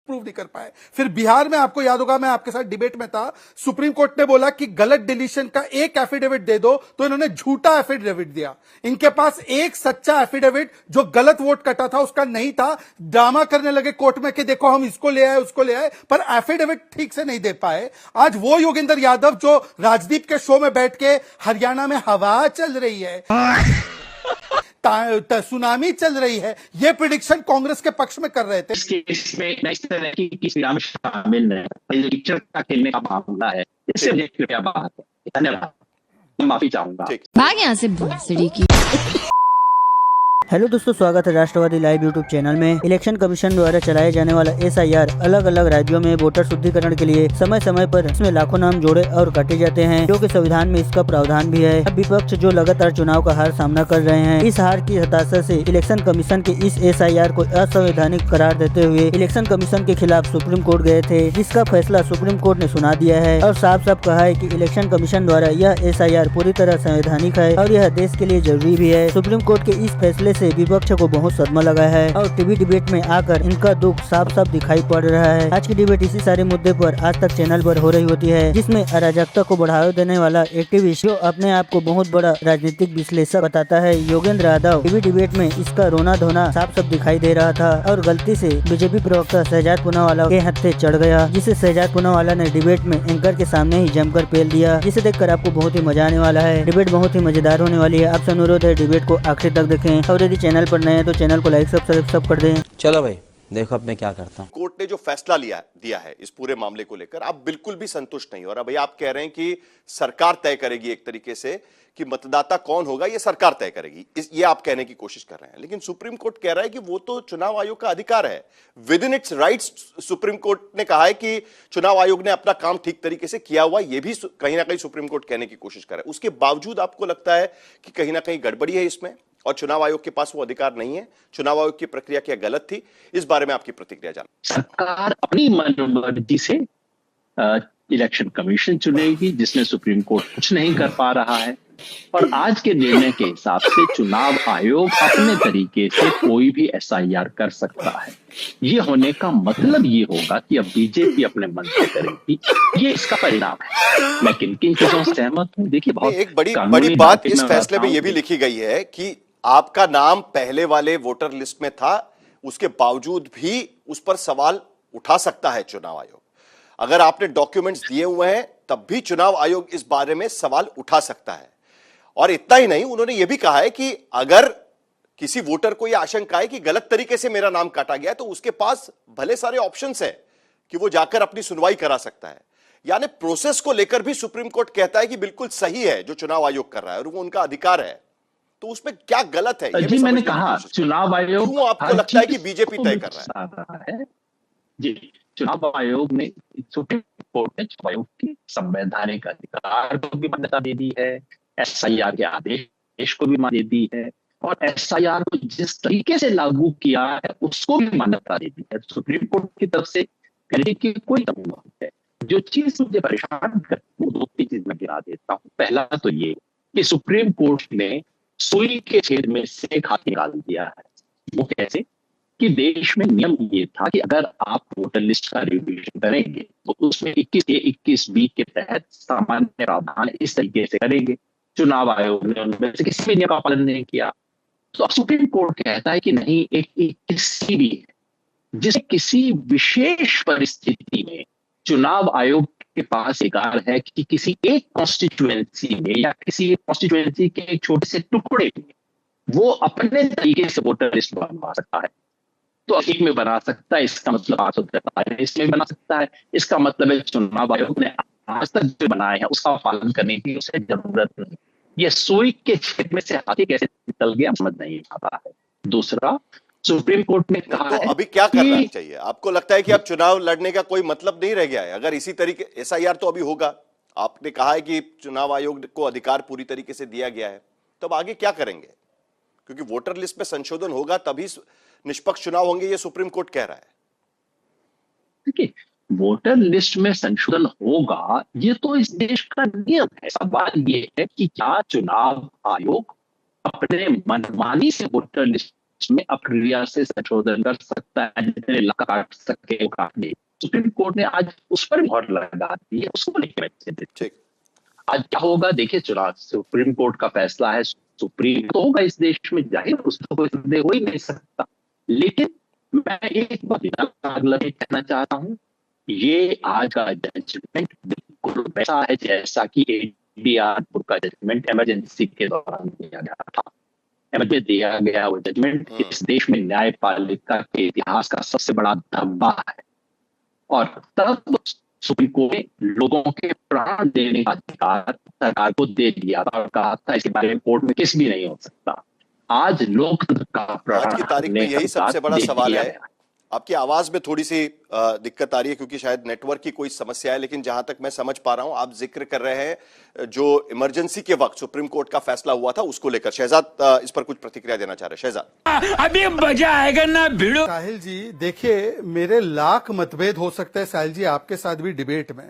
Prove नहीं कर पाए। फिर बिहार में आपको याद होगा, मैं आपके साथ डिबेट में था, सुप्रीम कोर्ट ने बोला कि गलत डिलीशन का एक एफिडेविट दे दो, तो इन्होंने झूठा एफिडेविट दिया। इनके पास एक सच्चा एफिडेविट जो गलत वोट कटा था उसका नहीं था। ड्रामा करने लगे कोर्ट में कि देखो हम इसको ले आए उसको ले आए, पर एफिडेविट ठीक से नहीं दे पाए। आज वो योगेंद्र यादव जो राजदीप के शो में बैठ के हरियाणा में हवा चल रही है, सुनामी चल रही है, ये प्रिडिक्शन कांग्रेस के पक्ष में कर रहे थे। इस केस में इस तरह की किसी नाम शामिल नहीं, चर्चा खेलने का मामला है, इससे मुझे कृपया बात है। धन्यवाद, माफी चाहूंगा। भाग यहाँ से भोसड़ी की। हेलो दोस्तों, स्वागत है राष्ट्रवादी लाइव यूट्यूब चैनल में। इलेक्शन कमीशन द्वारा चलाए जाने वाला SIR अलग अलग राज्यों में वोटर शुद्धिकरण के लिए समय समय पर इसमें लाखों नाम जोड़े और काटे जाते हैं, जो कि संविधान में इसका प्रावधान भी है। अब विपक्ष जो लगातार चुनाव का हार सामना कर रहे हैं, इस हार की हताशा से इलेक्शन कमीशन के इस SIR को असंवैधानिक करार देते हुए इलेक्शन कमीशन के खिलाफ सुप्रीम कोर्ट गए थे, जिसका फैसला सुप्रीम कोर्ट ने सुना दिया है और साफ साफ कहा है कि इलेक्शन कमीशन द्वारा यह SIR पूरी तरह संवैधानिक है और यह देश के लिए जरूरी भी है। सुप्रीम कोर्ट के इस फैसले से विपक्ष को बहुत सदमा लगा है और टीवी डिबेट में आकर इनका दुख साफ साफ दिखाई पड़ रहा है। आज की डिबेट इसी सारे मुद्दे पर आज तक चैनल पर हो रही होती है, जिसमें अराजकता को बढ़ावा देने वाला एक्टिविस्ट जो अपने आप को बहुत बड़ा राजनीतिक विश्लेषक बताता है, योगेंद्र यादव, टीवी डिबेट में इसका रोना धोना साफ साफ दिखाई दे रहा था और गलती से बीजेपी प्रवक्ता शहजाद पूनावाला के हत्थे चढ़ गया, जिसे शहजाद पूनावाला ने डिबेट में एंकर के सामने ही जमकर पेल दिया, जिसे देखकर आपको बहुत ही मजा आने वाला है। डिबेट बहुत ही मजेदार होने वाली है। आपसे अनुरोध है डिबेट को आखिर तक देखें और यदि चैनल पर नए हैं तो चैनल को लाइक सब्सक्राइब कर दें। चलो भाई, देखो अब मैं क्या करता हूँ। कोर्ट ने जो फैसला दिया है इस पूरे मामले को लेकर, आप बिल्कुल भी संतुष्ट नहीं हो रहा। भैया आप कह रहे हैं कि सरकार तय करेगी, एक तरीके से कि मतदाता कौन होगा ये सरकार तय करेगी, ये आप कहने की कोशिश कर रहे हैं। लेकिन सुप्रीम कोर्ट कह रहा है कि वो तो चुनाव आयोग का अधिकार है, with in its rights. Supreme court ने कहा है कि चुनाव आयोग ने अपना काम ठीक तरीके से किया हुआ, ये भी कहीं ना कहीं सुप्रीम कोर्ट कहने की कोशिश कर रहा है। उसके बावजूद आपको लगता है कि कहीं ना कहीं गड़बड़ी है इसमें और चुनाव आयोग के पास वो अधिकार नहीं है? चुनाव आयोग की प्रक्रिया क्या गलत थी? इस बारे में आपकी प्रतिक्रिया जानना। सरकार अपनी मनमर्जी से इलेक्शन कमीशन चुनेगी, जिसमें सुप्रीम कोर्ट कुछ नहीं कर पा रहा है, और आज के निर्णय के हिसाब से चुनाव आयोग अपने तरीके से कोई भी SIR कर सकता है। ये होने का मतलब ये होगा कि अब बीजेपी अपने मन से करेगी, ये इसका परिणाम है। मैं किन किन चीजों से सहमत हूँ, देखिए बहुत एक बड़ी बात इस फैसले में यह भी लिखी गई है कि आपका नाम पहले वाले वोटर लिस्ट में था, उसके बावजूद भी उस पर सवाल उठा सकता है चुनाव आयोग। अगर आपने डॉक्यूमेंट्स दिए हुए हैं तब भी चुनाव आयोग इस बारे में सवाल उठा सकता है। और इतना ही नहीं, उन्होंने यह भी कहा है कि अगर किसी वोटर को यह आशंका है कि गलत तरीके से मेरा नाम काटा गया, तो उसके पास भले सारे ऑप्शंस है कि वो जाकर अपनी सुनवाई करा सकता है। यानी प्रोसेस को लेकर भी सुप्रीम कोर्ट कहता है कि बिल्कुल सही है जो चुनाव आयोग कर रहा है और वो उनका अधिकार है। तो उसमें क्या गलत है? जी मैंने कहा चुनाव आयोग, क्यों आपको लगता है कि बीजेपी तय कर रहा है? जी, चुनाव आयोग ने, सुप्रीम कोर्ट ने चुनाव आयोग की संवैधानिक अधिकार को भी मान्यता दे दी है, SIR के आदेश को भी मान्यता दे दी है, और SIR को जिस तरीके से लागू किया है उसको भी मान्यता दे दी है। सुप्रीम कोर्ट की तरफ से कहने की कोई कमी नहीं है। जो चीज मुझे परेशान करती है, दो तीन चीज मैं गिना देता हूँ। पहला तो ये कि सुप्रीम कोर्ट ने सुई के छेद में से हाथ निकाल दिया है। वो कैसे? कि देश में नियम ये था कि अगर आप वोटर लिस्ट का रिवीजन करेंगे तो उसमें 21A-21B के तहत सामान्य प्रावधान इस तरीके से करेंगे। चुनाव आयोग ने उनमें से किसी भी नियम का पालन नहीं किया, तो अब सुप्रीम कोर्ट कहता है कि नहीं, एक 21C भी है, जिस किसी विशेष परिस्थिति में चुनाव आयोग के पास अधिकार है कि किसी एक कॉन्स्टिट्यूएंसी में या किसी एक कॉन्स्टिट्यूएंसी के एक छोटे से टुकड़े में वो अपने तरीके से वोटर लिस्ट बनवा सकता है। तो एक में बना सकता है, इसका मतलब 543 में बना सकता है। इसका मतलब है चुनाव आयोग ने आज तक जो बनाए हैं उसका पालन करने की उसे जरूरत नहीं। ये सुई के छेद में से हाथी कैसे निकल गया समझ नहीं आता है। दूसरा, सुप्रीम कोर्ट ने कहा तो अभी क्या करना चाहिए? आपको लगता है कि अब चुनाव लड़ने का कोई मतलब नहीं रह गया है? अगर इसी तरीके SIR तो अभी होगा, आपने कहा है कि चुनाव आयोग को अधिकार पूरी तरीके से दिया गया है, तो अब आगे क्या करेंगे? क्योंकि वोटर लिस्ट में संशोधन होगा तभी निष्पक्ष चुनाव होंगे, ये सुप्रीम कोर्ट कह रहा है। देखिए, वोटर लिस्ट में संशोधन होगा ये तो इस देश का नियम है। सवाल ये है कि क्या चुनाव आयोग अपने मनमानी से वोटर लिस्ट उसमें अप्रक्रिया से संशोधन कर सकता है, जितने लाख काट सके वो काट दे। सुप्रीम कोर्ट ने आज उस पर मोहर लगा दी है, उसको लेकर ठीक। आज क्या होगा देखिए, चुनाव सुप्रीम कोर्ट का फैसला है, सुप्रीम तो होगा इस देश में, जाहिर उसको कोई संदेह हो ही नहीं सकता। लेकिन मैं एक बात कहना चाहता हूँ, ये आज का जजमेंट बिल्कुल वैसा है जैसा कि एडीआर का जजमेंट इमरजेंसी के दौरान दिया गया था। दिया गया वो जजमेंट इस देश में न्यायपालिका के इतिहास का सबसे बड़ा धब्बा है, और तब सुप्रीम कोर्ट ने लोगों के प्राण देने का अधिकार सरकार को दे दिया था और कहा था इसके बारे में कोर्ट में किस भी नहीं हो सकता। आज लोकतंत्र का प्राण आज की तारीख में यही सबसे बड़ा सवाल है। आपकी आवाज में थोड़ी सी दिक्कत आ रही है क्योंकि शायद नेटवर्क की कोई समस्या है, लेकिन जहां तक मैं समझ पा रहा हूं आप जिक्र कर रहे हैं जो इमरजेंसी के वक्त सुप्रीम कोर्ट का फैसला हुआ था उसको लेकर। शहजाद इस पर कुछ प्रतिक्रिया देना चाह रहे हैं। शहजाद, अभी मजा आएगा ना भिड़ो। साहिल जी देखिए, मेरे लाख मतभेद हो सकते हैं साहिल जी आपके साथ भी डिबेट में,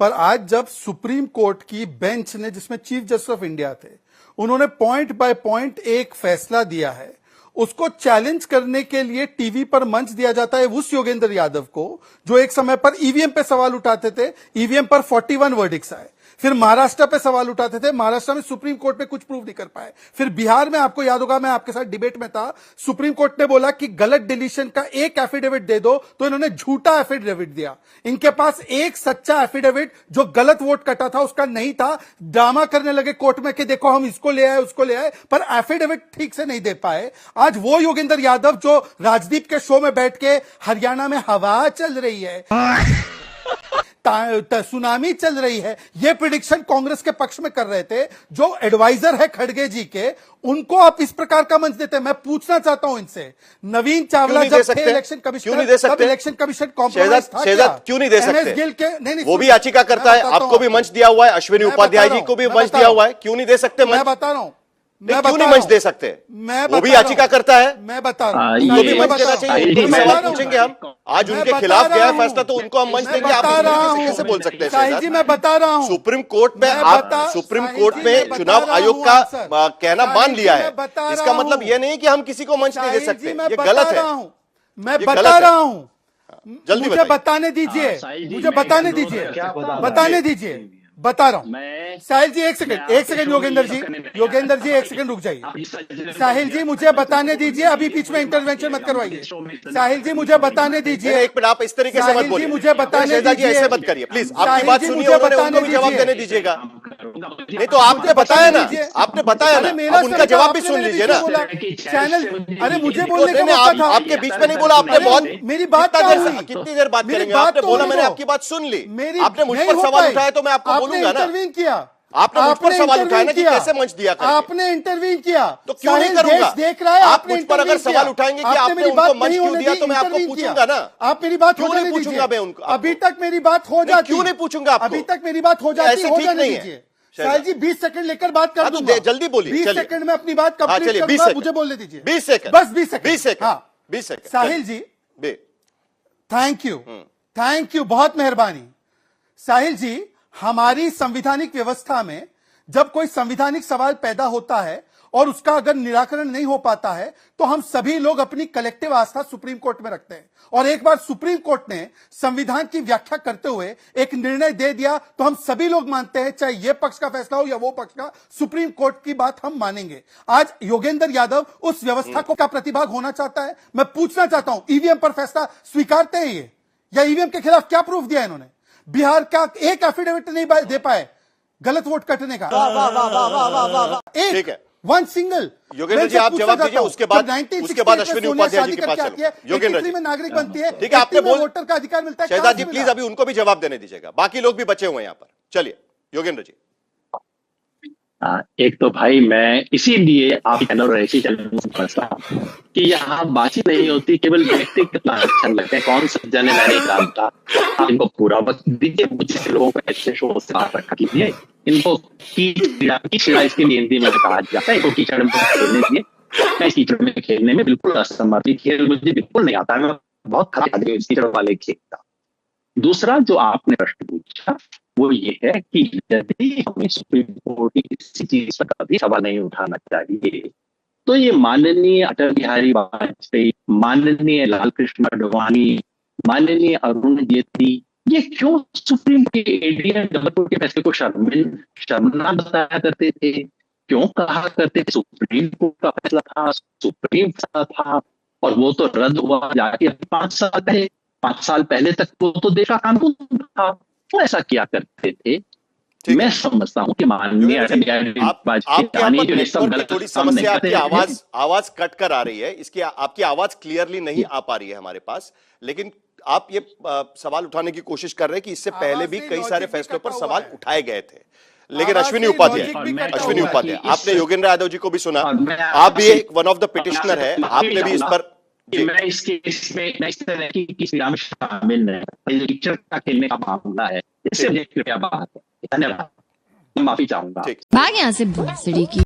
पर आज जब सुप्रीम कोर्ट की बेंच ने, जिसमें चीफ जस्टिस ऑफ इंडिया थे, उन्होंने पॉइंट बाय पॉइंट एक फैसला दिया है, उसको चैलेंज करने के लिए टीवी पर मंच दिया जाता है उस योगेंद्र यादव को जो एक समय पर ईवीएम पे सवाल उठाते थे। ईवीएम पर 41 वर्डिक्ट्स आए, फिर महाराष्ट्र पे सवाल उठाते थे, महाराष्ट्र में सुप्रीम कोर्ट पे कुछ प्रूव नहीं कर पाए, फिर बिहार में आपको याद होगा मैं आपके साथ डिबेट में था, सुप्रीम कोर्ट ने बोला कि गलत डिलीशन का एक एफिडेविट दे दो, तो इन्होंने झूठा एफिडेविट दिया। इनके पास एक सच्चा एफिडेविट जो गलत वोट कटा था उसका नहीं था, ड्रामा करने लगे कोर्ट में कि देखो हम इसको ले आए उसको ले आए, पर एफिडेविट ठीक से नहीं दे पाए। आज वो योगेंद्र यादव जो राजदीप के शो में बैठ के हरियाणा में हवा चल रही है, सुनामी चल रही है, ये प्रिडिक्शन कांग्रेस के पक्ष में कर रहे थे, जो एडवाइजर है खड़गे जी के, उनको आप इस प्रकार का मंच देते हैं। मैं पूछना चाहता हूं इनसे, नवीन चावला जब थे इलेक्शन कमिश्नर, तब इलेक्शन कमीशन कॉम्प्रोमाइज था क्या? क्यों नहीं दे सकते? गिल के नहीं, वो भी याचिका करता है, आपको भी मंच दिया हुआ है, अश्विनी उपाध्याय जी को भी मंच दिया हुआ है, क्यों नहीं दे सकते? मैं बता रहा हूं, क्यों नहीं मंच दे सकते? वो भी याचिका करता है, मैं बता रहा हूं, उनको भी मंच देना चाहिए, उनको भी सवाल पूछेंगे हम। आज उनके खिलाफ गया है फैसला तो उनको हम मंच देंगे। आप कैसे बोल सकते हैं? साहिल जी मैं बता रहा हूं, सुप्रीम कोर्ट में आप सुप्रीम कोर्ट में चुनाव आयोग का कहना मान लिया है, इसका मतलब यह नहीं कि हम किसी को मंच नहीं दे सकते, ये गलत है। मैं बता रहा हूं, जल्दी मुझे बताने दीजिए, मुझे बताने दीजिए, बताने दीजिए, बता रहा हूं। साहिल जी एक सेकंड योगेंद्र जी एक सेकंड रुक जाइए। साहिल जी मुझे बताने दीजिए, अभी बीच में इंटरवेंशन मत करवाइए। साहिल जी मुझे बताने दीजिए। एक मिनट, आप इस तरीके से मत बोलिए, मुझे बताने दीजिए, ऐसे मत करिए प्लीज। आपकी बात सुनिए, उनको भी जवाब देने दीजिएगा। नहीं तो आपने बताया ना, आपने बताया ना, आप उनका जवाब भी सुन लीजिए ना। चैनल, अरे मुझे बोलने का मौका था, आपके बीच में नहीं बोला आपने। बहुत मेरी बात कितनी देर बात करेंगे? आपने बोला, मैंने आपकी बात सुन ली, आपने मुझ पर सवाल उठाया तो मैं आपको बोलूंगा ना। इंटरवीन किया, आपने मुझ पर सवाल उठाया ना कि कैसे मंच दिया करके। आपने इंटरवीन किया तो क्यों नहीं करूंगा? देख रहा है, आप मुझ पर अगर सवाल उठाएंगे कि आपने उनको मंच क्यों दिया तो मैं आपको पूछूंगा ना। आप मेरी बात क्यों नहीं पूछूंगा मैं उनको? अभी तक मेरी बात हो जाती, क्यों नहीं पूछूंगा आपको? अभी तक मेरी बात हो जाती, ऐसे ठीक नहीं है। साहिल जी 20 सेकंड लेकर बात कर दूंगा, जल्दी बोलिए। 20 सेकंड में अपनी बात कंप्लीट करूंगा, मुझे बोलने दीजिए। 20 सेकंड, बस 20 सेकंड, 20 सेकंड, हाँ 20 second. Sahil ji thank you, बहुत मेहरबानी। साहिल जी, हमारी संवैधानिक व्यवस्था में जब कोई संवैधानिक सवाल पैदा होता है और उसका अगर निराकरण नहीं हो पाता है तो हम सभी लोग अपनी कलेक्टिव आस्था सुप्रीम कोर्ट में रखते हैं, और एक बार सुप्रीम कोर्ट ने संविधान की व्याख्या करते हुए एक निर्णय दे दिया तो हम सभी लोग मानते हैं, चाहे ये पक्ष का फैसला हो या वो पक्ष का, सुप्रीम कोर्ट की बात हम मानेंगे। आज योगेंद्र यादव उस व्यवस्था को का प्रतिभाग होना चाहता है। मैं पूछना चाहता हूं, ईवीएम पर फैसला स्वीकारते हैं ये, या ईवीएम के खिलाफ क्या प्रूफ दिया इन्होंने? बिहार का एक एफिडेविट नहीं दे पाए गलत वोट कटने का, ठीक है, वन सिंगल। योगेंद्र जी आप जवाब दीजिए, उसके बाद अश्विनी उपाध्याय जी के पास चलो। योगेंद्र जी में नागरिक बनती है, ठीक है, आपने वोटर का अधिकार मिलता है। शहजाद जी प्लीज अभी उनको भी जवाब देने दीजिएगा, बाकी लोग भी बचे हुए हैं यहाँ पर। चलिए योगेंद्र जी। एक तो भाई मैं इसीलिए आप चैनल और ऐसी चैनल समझता कि यहाँ बातचीत नहीं होती, केवल व्यक्तिगत अच्छा लगता है, कौन सज्जन है मैं नहीं जानता। आप इनको पूरा वक्त दीजिए, मुझे लोगों को ऐसे शो से बाहर रखा कीजिए, इनको कीचड़ा इसके लिए हिंदी में कहा जाता है, इनको कीचड़ में खेलने दिए। मैं इस कीचड़ में खेलने में बिल्कुल असमर्थ, खेल मुझे बिल्कुल नहीं आता, मैं बहुत खराब आदमी इस कीचड़ वाले खेल का। दूसरा जो आपने प्रश्न पूछा वो ये है कि यदि हमें सुप्रीम कोर्ट की किसी चीज पर कभी सवाल नहीं उठाना चाहिए तो ये माननीय अटल बिहारी वाजपेयी, माननीय लाल कृष्ण आडवाणी, माननीय अरुण जेटली, ये क्यों सुप्रीम के एडीएम जबलपुर के फैसले को शर्मनाक बताया करते थे? क्यों कहा करते थे सुप्रीम कोर्ट का फैसला था, सुप्रीम फैसला था, और वो तो रद्द हुआ जाके 5 साल पहले तक तो देश का कानून था। क्यों ऐसा किया करते थे? मैं समझता हूँ कि माननीय अटल बिहारी वाजपेयी जो ये सब गलत थोड़ी काम नहीं समस्या, आपकी करते। आवाज कट कर आ रही है, इसकी आपकी आवाज क्लियरली नहीं आ पा रही है हमारे पास। लेकिन आप ये सवाल उठाने की कोशिश कर रहे हैं कि इससे पहले भी कई सारे फैसलों पर सवाल उठाए गए थे, लेकिन अश्विनी उपाध्याय, आपने योगेंद्र यादव जी को भी सुना, आप भी एक वन ऑफ द पिटिशनर है, आपने भी इस पर मैं इस केस में इस तरह की किसी में शामिल नहीं, पिक्चर का खेलने का मामला है, इससे मुझे कृपया बात है। धन्यवाद, मैं माफी चाहूंगा। भाग यहाँ से भोसड़ी की।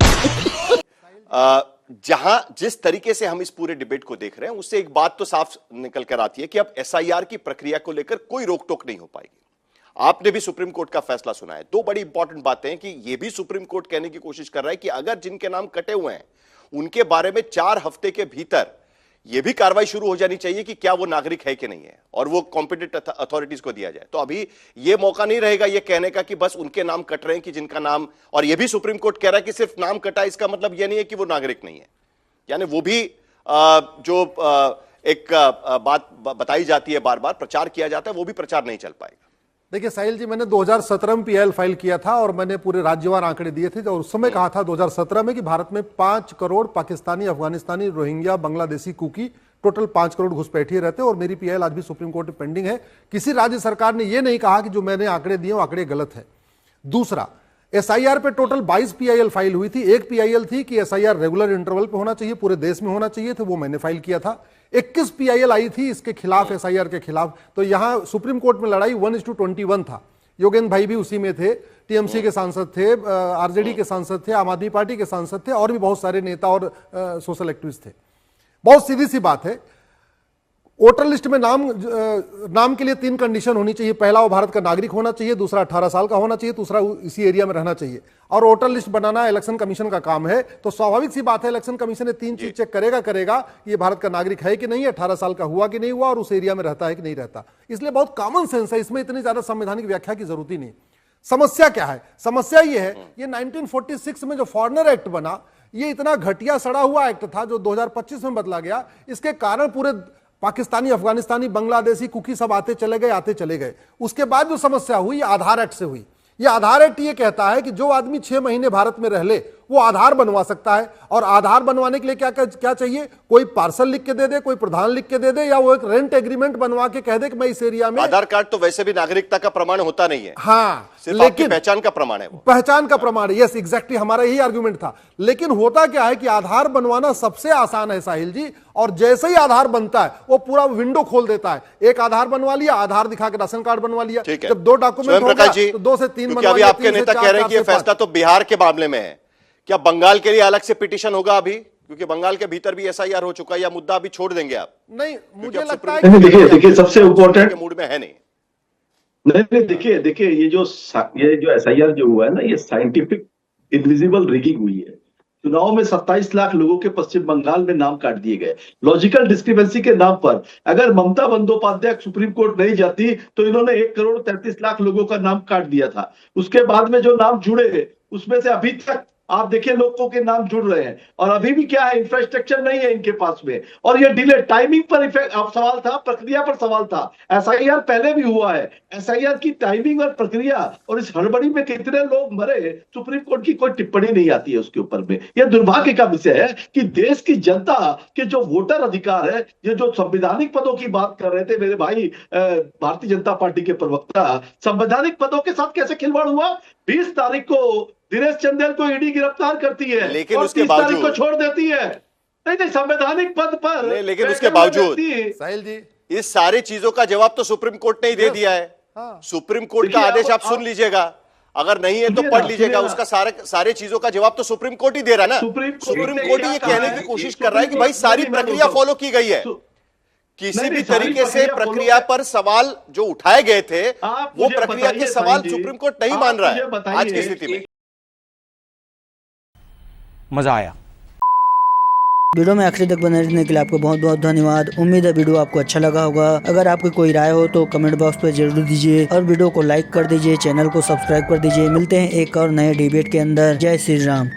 जहां जिस तरीके से हम इस पूरे डिबेट को देख रहे हैं, उससे एक बात तो साफ निकल कर आती है कि अब एसआईआर की प्रक्रिया को लेकर कोई रोक टोक नहीं हो पाएगी। आपने भी सुप्रीम कोर्ट का फैसला सुना है। दो बड़ी इंपॉर्टेंट बातें हैं कि यह भी सुप्रीम कोर्ट कहने की कोशिश कर रहा है कि अगर जिनके नाम कटे हुए हैं उनके बारे में 4 हफ्ते के भीतर यह भी कार्रवाई शुरू हो जानी चाहिए कि क्या वो नागरिक है कि नहीं है, और वो कॉम्पिटेंट अथॉरिटीज को दिया जाए। तो अभी ये मौका नहीं रहेगा ये कहने का कि बस उनके नाम कट रहे हैं कि जिनका नाम, और यह भी सुप्रीम कोर्ट कह रहा है कि सिर्फ नाम कटा, इसका मतलब यह नहीं है कि वो नागरिक नहीं है। यानी वो भी एक बात बताई जाती है, बार बार प्रचार किया जाता है, वो भी प्रचार नहीं चल पाएगा। देखिए साहिल जी, मैंने 2017 में पीआईएल फाइल किया था और मैंने पूरे राज्यवार आंकड़े दिए थे, और उस समय कहा था 2017 में कि भारत में 5 करोड़ पाकिस्तानी, अफगानिस्तानी, रोहिंग्या, बांग्लादेशी, कुकी, टोटल 5 करोड़ घुसपैठिए रहते हैं। और मेरी पीआईएल आज भी सुप्रीम कोर्ट में पेंडिंग है। किसी राज्य सरकार ने यह नहीं कहा कि जो मैंने आंकड़े दिए वो आंकड़े गलत है। दूसरा, एसआईआर पे टोटल 22 पीआईएल फाइल हुई थी। एक पीआईएल थी कि एसआईआर रेगुलर इंटरवल पे होना चाहिए, पूरे देश में होना चाहिए थे, वो मैंने फाइल किया था। 21 पीआईएल आई थी इसके खिलाफ, एसआईआर के खिलाफ। तो यहां सुप्रीम कोर्ट में लड़ाई 1:21 था। योगेंद्र भाई भी उसी में थे, टीएमसी के सांसद थे, आरजेडी के सांसद थे, आम आदमी पार्टी के सांसद थे, और भी बहुत सारे नेता और सोशल एक्टिविस्ट थे। बहुत सीधी सी बात है, वोटर लिस्ट में नाम के लिए 3 कंडीशन होनी चाहिए। पहला, वो भारत का नागरिक होना चाहिए, दूसरा 18 साल का होना चाहिए, तीसरा इसी एरिया में रहना चाहिए। और वोटर लिस्ट बनाना इलेक्शन कमीशन का काम है। तो स्वाभाविक सी बात है, इलेक्शन कमीशन ने 3 चीज चेक करेगा ये भारत का नागरिक है कि नहीं, 18 साल का हुआ कि नहीं हुआ, और उस एरिया में रहता है कि नहीं रहता। इसलिए बहुत कॉमन सेंस है, इसमें इतनी ज्यादा संवैधानिक व्याख्या की जरूरत ही नहीं। समस्या क्या है? समस्या ये है, ये 1946 में जो फॉरेनर एक्ट बना, ये इतना घटिया सड़ा हुआ एक्ट था जो 2025 में बदला गया। इसके कारण पूरे पाकिस्तानी, अफगानिस्तानी, बांग्लादेशी, कुकी सब आते चले गए। उसके बाद जो समस्या हुई, आधार एक्ट से हुई। ये आधार एक्ट ये कहता है कि जो आदमी 6 महीने भारत में रह ले वो आधार बनवा सकता है। और आधार बनवाने के लिए क्या चाहिए? कोई पार्सल लिख के दे दे, कोई प्रधान लिख के दे दे, या वो एक रेंट एग्रीमेंट बनवा के कह दे कि मैं इस एरिया में। आधार कार्ड तो वैसे भी नागरिकता का प्रमाण होता नहीं है। हाँ, लेकिन पहचान का प्रमाण है, वो पहचान का प्रमाण है। यस, एग्जैक्टली हमारा यही आर्गुमेंट था। लेकिन होता क्या है कि आधार बनवाना सबसे आसान है साहिल जी, और जैसे ही आधार बनता है वो पूरा विंडो खोल देता है। एक आधार बनवा लिया, आधार दिखा के राशन कार्ड बनवा लिया। जब 2 डॉक्यूमेंट हो गया तो 2 से 3 बनवा अभी लिया। आपके नेता कह रहे हैं कि ये फैसला तो बिहार के मामले में है, क्या बंगाल के लिए अलग से पिटीशन होगा अभी? क्योंकि बंगाल के भीतर भी एसआईआर हो चुका है, या मुद्दा अभी छोड़ देंगे आप? नहीं, मुझे लगता है कि देखिए सबसे इम्पोर्टेंट मूड में है नहीं। नहीं, देखिए ये जो एसआईआर जो हुआ है ना, ये साइंटिफिक इनविजिबल रिगिंग हुई है। चुनाव में 27 लाख लोगों के पश्चिम बंगाल में नाम काट दिए गए लॉजिकल डिस्क्रिपेंसी के नाम पर। अगर ममता बंदोपाध्याय सुप्रीम कोर्ट नहीं जाती तो इन्होंने 1 करोड़ 33 लाख लोगों का नाम काट दिया था। उसके बाद में जो नाम जुड़े उसमें से अभी तक आप देखिए लोगों के नाम जुड़ रहे हैं, और अभी भी क्या है, इंफ्रास्ट्रक्चर नहीं है इनके पास में। और ये डिले, टाइमिंग पर इफेक्ट अब सवाल था, प्रक्रिया पर सवाल था। एसआईआर पहले भी हुआ है, एसआईआर की टाइमिंग और प्रक्रिया और इस हड़बड़ी में कितने लोग मरे, सुप्रीम कोर्ट की कोई टिप्पणी नहीं आती है उसके ऊपर में। यह दुर्भाग्य का विषय है कि देश की जनता के जो वोटर अधिकार है, ये जो संवैधानिक पदों की बात कर रहे थे मेरे भाई भारतीय जनता पार्टी के प्रवक्ता, संवैधानिक पदों के साथ कैसे खिलवाड़ हुआ? 20 तारीख को दिनेश चंदेल को ईडी गिरफ्तार करती है, लेकिन और उसके 30 तारीख बावजूद को छोड़ देती है। नहीं, संवैधानिक पद पर नहीं, लेकिन उसके बावजूद साहिल जी, इस सारी चीजों का जवाब तो सुप्रीम कोर्ट ने ही दे दिया है। सुप्रीम कोर्ट का आदेश आप सुन लीजिएगा, अगर नहीं है तो पढ़ लीजिएगा। उसका सारे चीजों का जवाब तो सुप्रीम कोर्ट ही दे रहा है ना। सुप्रीम कोर्ट ये कहने की कोशिश कर रहा है कि भाई सारी प्रक्रिया फॉलो की गई है। किसी भी तरीके से प्रक्रिया पर सवाल जो उठाए गए थे वो प्रक्रिया के सवाल सुप्रीम कोर्ट नहीं मान रहा है आज की स्थिति में। मजा आया। वीडियो में आखिरी तक बने रहने के लिए आपको बहुत बहुत धन्यवाद। उम्मीद है वीडियो आपको अच्छा लगा होगा। अगर आपकी कोई राय हो तो कमेंट बॉक्स पर जरूर दीजिए और वीडियो को लाइक कर दीजिए, चैनल को सब्सक्राइब कर दीजिए। मिलते हैं एक और नए डिबेट के अंदर। जय श्री राम।